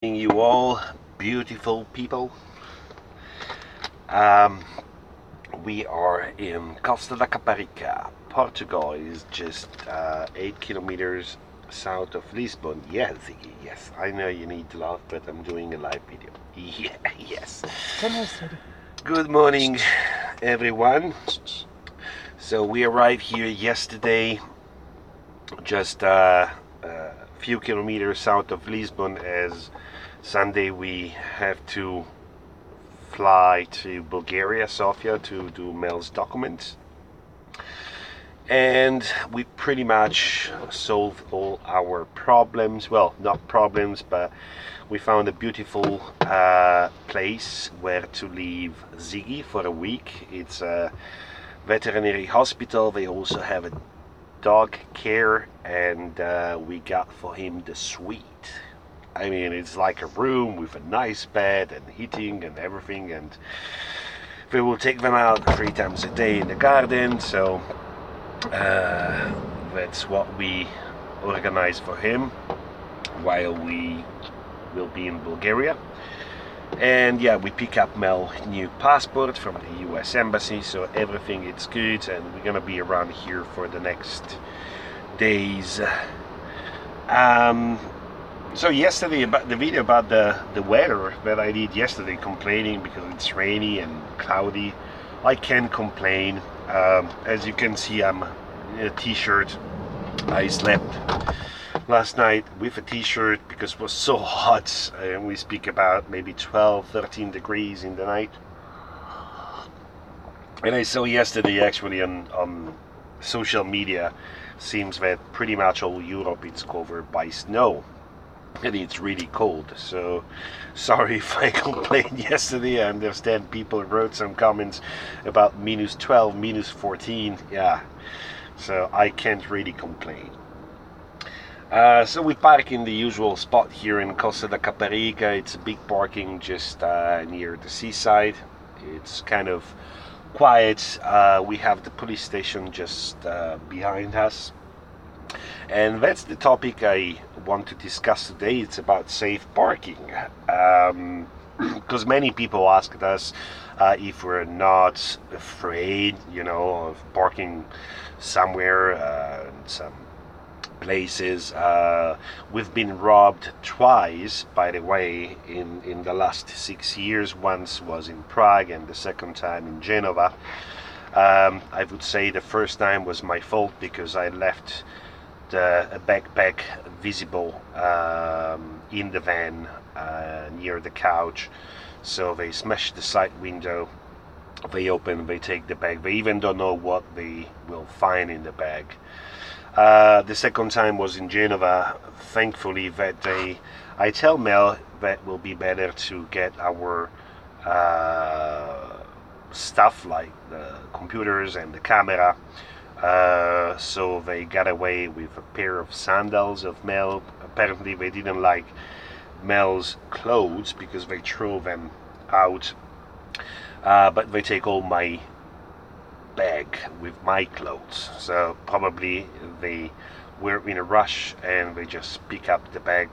You all beautiful people. Um, we are in Costa da Caparica, Portugal. Is just 8 kilometers south of Lisbon. Yes, Ziggy, yes. I know you need to laugh, but I'm doing a live video. Yeah, yes. Good morning, everyone. So we arrived here yesterday, just a few kilometers south of Lisbon, as Sunday we have to fly to Bulgaria, Sofia, to do Mel's documents. And we pretty much solved all our problems. Well, not problems, but we found a beautiful place where to leave Ziggy for a week. It's a veterinary hospital. They also have a dog care, and we got for him the suite. I mean, it's like a room with a nice bed and heating and everything, and we will take them out 3 times a day in the garden. So that's what we organize for him while we will be in Bulgaria. And yeah, we pick up Mel's new passport from the US Embassy, so everything is good, and we're gonna be around here for the next days. So yesterday, about the video about the weather that I did yesterday, complaining because it's rainy and cloudy, I can't complain. As you can see, I'm in a t-shirt. I slept last night with a t-shirt because it was so hot, and we speak about maybe 12-13 degrees in the night. And I saw yesterday actually on social media, seems that pretty much all Europe is covered by snow, and it's really cold. So sorry if I complained yesterday. I understand people wrote some comments about -12, -14. Yeah, so I can't really complain. So we park in the usual spot here in Costa da Caparica. It's a big parking just near the seaside. It's kind of quiet. We have the police station just behind us. And that's the topic I want to discuss today. It's about safe parking. Because many people asked us if we're not afraid, of parking somewhere, in some places. We've been robbed twice, by the way, in the last 6 years. Once was in Prague, and the second time in Genova. I would say the first time was my fault because I left a backpack visible in the van near the couch. So they smashed the side window, they open, they take the bag. They even don't know what they will find in the bag. The second time was in Genova. Thankfully, that day I tell Mel that will be better to get our stuff like the computers and the camera. So they got away with a pair of sandals of Mel. Apparently they didn't like Mel's clothes because they threw them out. But they take all my bag with my clothes. So probably they were in a rush and they just pick up the bag,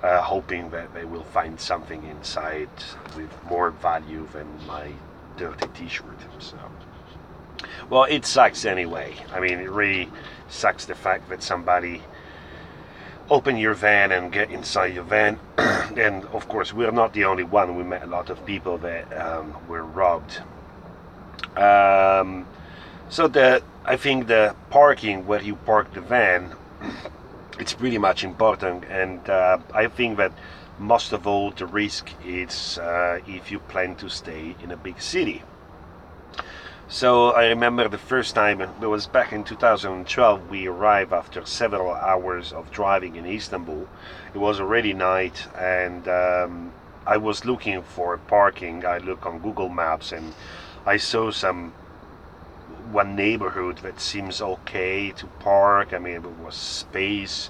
hoping that they will find something inside with more value than my dirty t-shirt. So, well, it sucks anyway. I mean, it really sucks the fact that somebody open your van and get inside your van. And of course, we're not the only one. We met a lot of people that were robbed. So I think the parking, where you park the van, it's pretty much important. And I think that most of all, the risk is if you plan to stay in a big city. So I remember the first time, it was back in 2012, we arrived after several hours of driving in Istanbul. It was already night, and I was looking for parking. I looked on Google Maps and I saw one neighborhood that seems okay to park. I mean, it was space.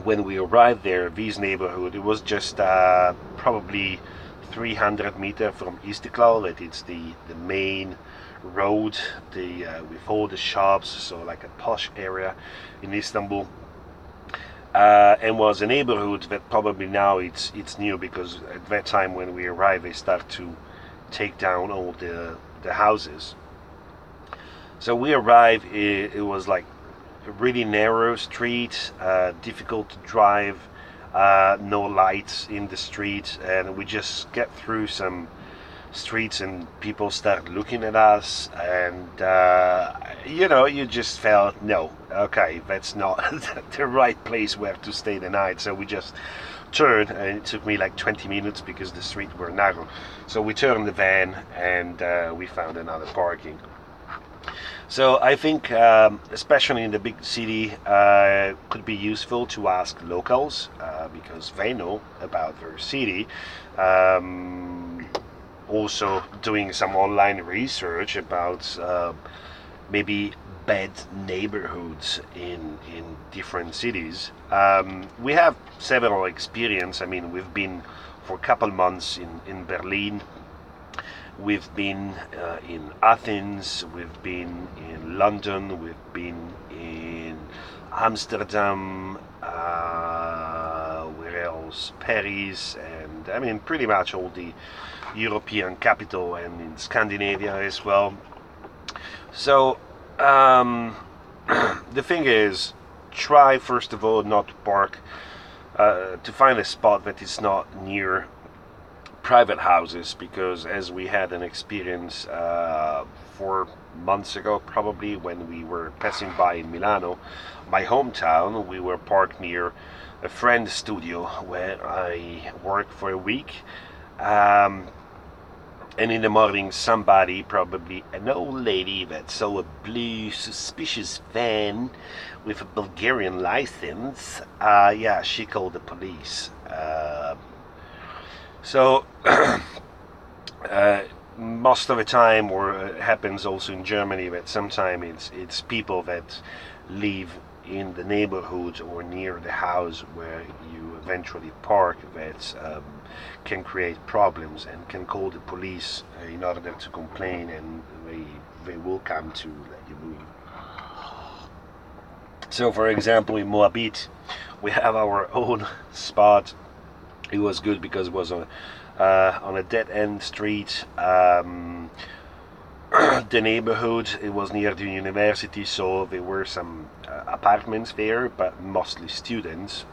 When we arrived there, this neighborhood, it was just probably 300 meters from Istiklal. That it's the main road, with all the shops, so like a posh area in Istanbul. and was a neighborhood that probably now it's new, because at that time when we arrived they start to take down all the houses. So we arrived, it was like a really narrow street, difficult to drive, no lights in the street, and we just get through some streets and people start looking at us, and you just felt, no, okay, that's not the right place where to stay the night. So we just turned, and it took me like 20 minutes because the streets were narrow. So we turned the van, and we found another parking. So I think, especially in the big city, could be useful to ask locals, because they know about their city. Also doing some online research about maybe bad neighborhoods in different cities. We have several experience. I mean, we've been for a couple months in Berlin. We've been in Athens, we've been in London, we've been in Amsterdam, where else? Paris, and I mean pretty much all the European capital, and in Scandinavia as well. So the thing is, try first of all not to park, to find a spot that is not near private houses, because as we had an experience 4 months ago probably, when we were passing by in Milano, my hometown, we were parked near a friend's studio where I worked for a week, and in the morning somebody, probably an old lady, that saw a blue suspicious van with a Bulgarian license, she called the police. So most of the time, or it happens also in Germany, that sometimes it's people that live in the neighborhood or near the house where you eventually park that can create problems and can call the police in order to complain, and they will come to let you move. So for example, in Moabit we have our own spot. It was good because it was on a dead-end street. The neighborhood, it was near the university, so there were some apartments there, but mostly students.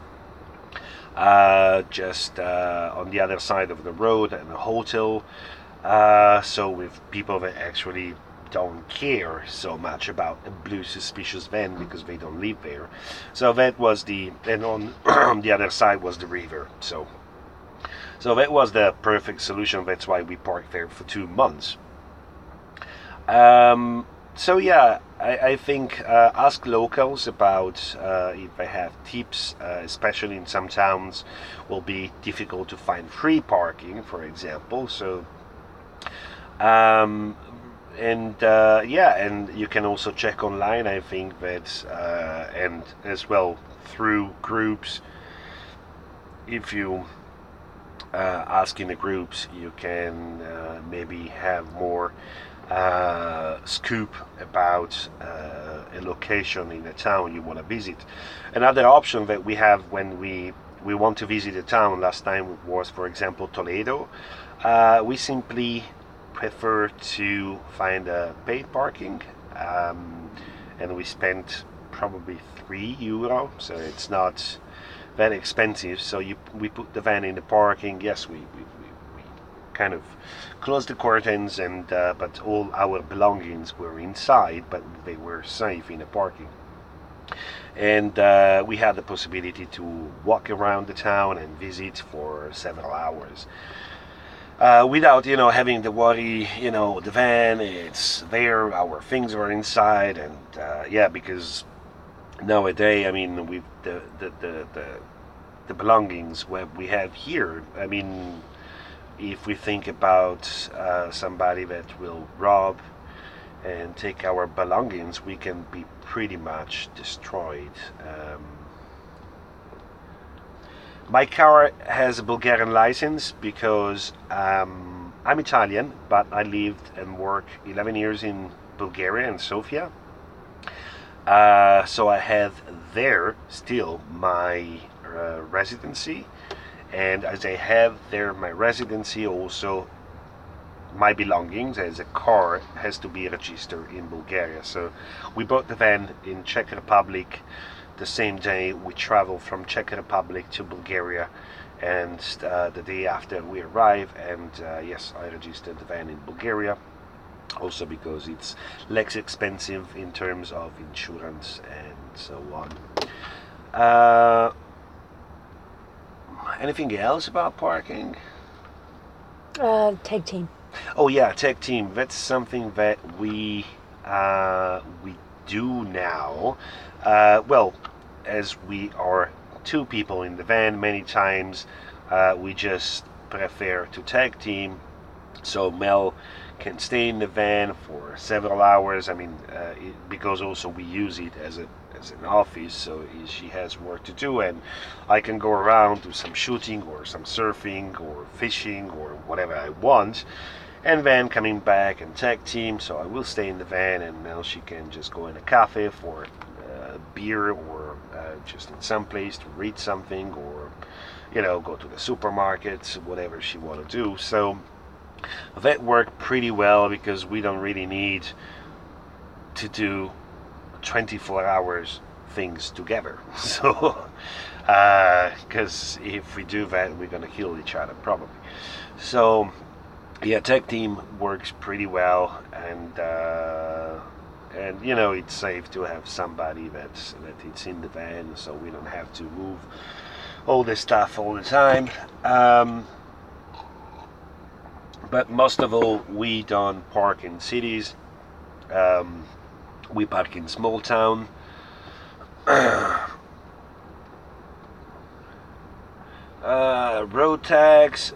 Just on the other side of the road, and a hotel. So with people that actually don't care so much about a blue suspicious van because they don't live there. So that was and on the other side was the river. So that was the perfect solution. That's why we parked there for 2 months. So yeah, I think ask locals about if they have tips, especially in some towns will be difficult to find free parking, for example. So and you can also check online. I think that and as well through groups, if you ask in the groups, you can maybe have more scoop about a location in a town you want to visit. Another option that we have when we want to visit a town, last time was, for example, Toledo. We simply prefer to find a paid parking, and we spent probably €3, so it's not that expensive. So we put the van in the parking. Yes, we kind of closed the curtains, and but all our belongings were inside, but they were safe in the parking. And we had the possibility to walk around the town and visit for several hours. Without having to worry, the van, it's there, our things are inside, and because nowadays, I mean, with the belongings what we have here, I mean, if we think about somebody that will rob and take our belongings, we can be pretty much destroyed. My car has a Bulgarian license because I'm Italian, but I lived and worked 11 years in Bulgaria and Sofia. So I have there still my residency, and as I have there my residency, also my belongings as a car has to be registered in Bulgaria. So we bought the van in Czech Republic the same day we traveled from Czech Republic to Bulgaria, and the day after we arrived, and yes, I registered the van in Bulgaria, also because it's less expensive in terms of insurance and so on. uh, Anything else about parking? Tag team. Oh yeah, tech team. That's something that we do now. Well, as we are two people in the van, many times we just prefer to tag team. So Mel can stay in the van for several hours. I mean, because also we use it as an office, so she has work to do, and I can go around, do some shooting or some surfing or fishing or whatever I want, and then coming back and tag team. So I will stay in the van, and now she can just go in a cafe for beer, or just in some place to read something, or go to the supermarket, whatever she want to do. So that worked pretty well because we don't really need to do 24 hours things together. So because if we do that, we're gonna kill each other probably. So yeah, tech team works pretty well, and it's safe to have somebody that it's in the van, so we don't have to move all this stuff all the time. But most of all, we don't park in cities. We park in small town. Road tax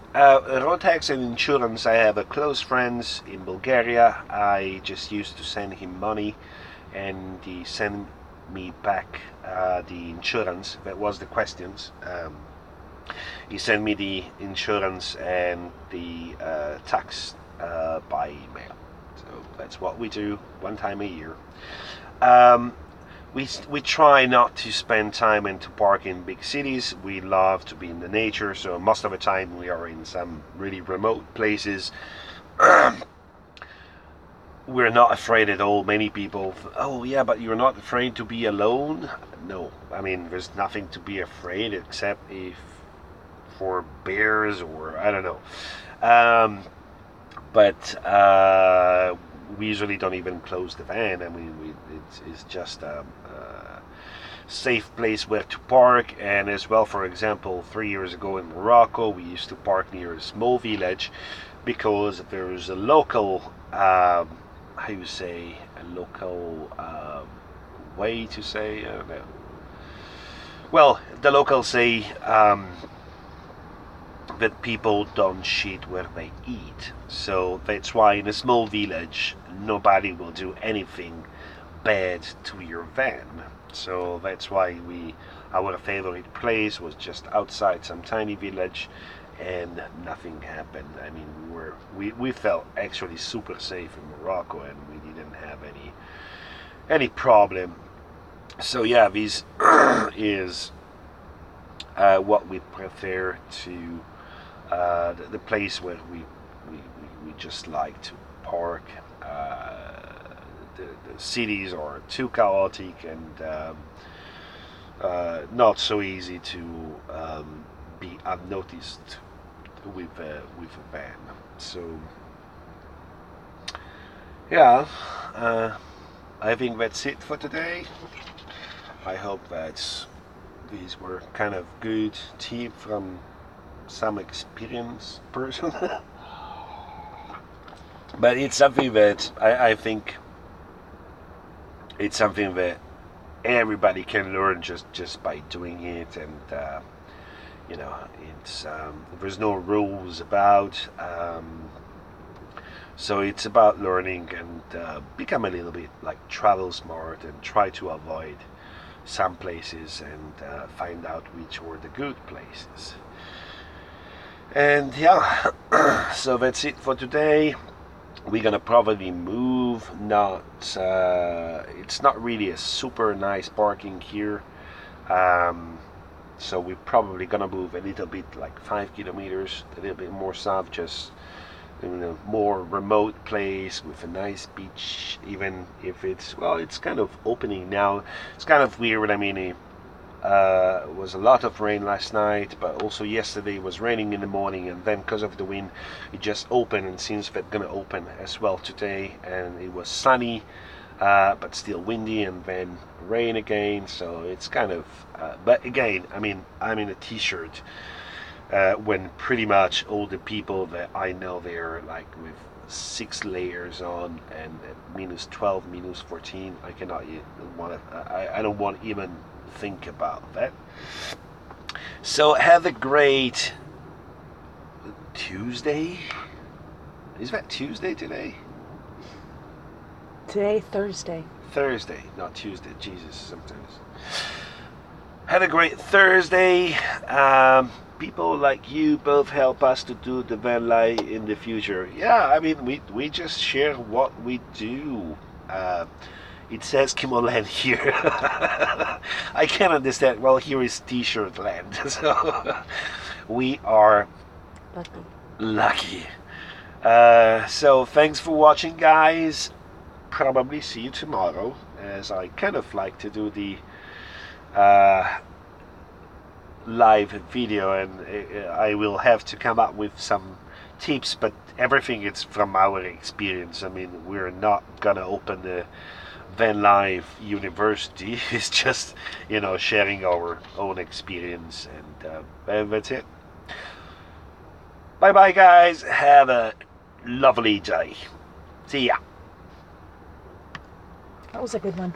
and insurance. I have a close friends in Bulgaria. I just used to send him money, and he sent me back the insurance. That was the questions. He sent me the insurance and the tax by email. So that's what we do one time a year. We try not to spend time and to park in big cities. We love to be in the nature, so most of the time we are in some really remote places. We're not afraid at all. Many people, oh yeah, but you're not afraid to be alone? No, I mean, there's nothing to be afraid except if for bears, or I don't know. But we usually don't even close the van. I mean, it's just a safe place where to park. And as well, for example, 3 years ago in Morocco, we used to park near a small village because there is a local, how you say, a local way to say, well, the locals say that people don't shit where they eat. So that's why in a small village, nobody will do anything bad to your van. So that's why our favorite place was just outside some tiny village, and nothing happened. I mean, we felt actually super safe in Morocco, and we didn't have any problem. So yeah, this is what we prefer to the place where we just like to park. The cities are too chaotic and not so easy to be unnoticed with a van. So yeah, I think that's it for today. I hope that these were kind of good tips from some experienced person. But it's something that I think it's something that everybody can learn just by doing it, and it's there's no rules about, so it's about learning and become a little bit like travel smart and try to avoid some places and find out which were the good places. And yeah, so that's it for today. we're gonna probably move. Not it's not really a super nice parking here. So we're probably gonna move a little bit, like 5 kilometers, a little bit more south, just in a more remote place with a nice beach. Even if it's kind of opening now. It's kind of weird. I mean, it was a lot of rain last night, but also yesterday it was raining in the morning, and then because of the wind, it just opened, and seems that gonna open as well today. And it was sunny, but still windy, and then rain again. So it's kind of. But again, I mean, I'm in a t-shirt when pretty much all the people that I know, they're like with 6 layers on, and at -12, -14. I cannot want to. I don't want to even think about that. So have a great Tuesday. Is that Tuesday today? Today, Thursday. Thursday, not Tuesday. Jesus, sometimes. Have a great Thursday. People like you both help us to do the van life in the future. Yeah, I mean, we just share what we do. It says Kimo Land here. I can't understand. Well, here is T-shirt land. So we are lucky. So thanks for watching, guys. Probably see you tomorrow, as I kind of like to do the live video, and I will have to come up with some tips, but everything is from our experience. I mean, we're not gonna open the Vanlife University. It's just, sharing our own experience, and that's it. Bye bye, guys. Have a lovely day. See ya. That was a good one.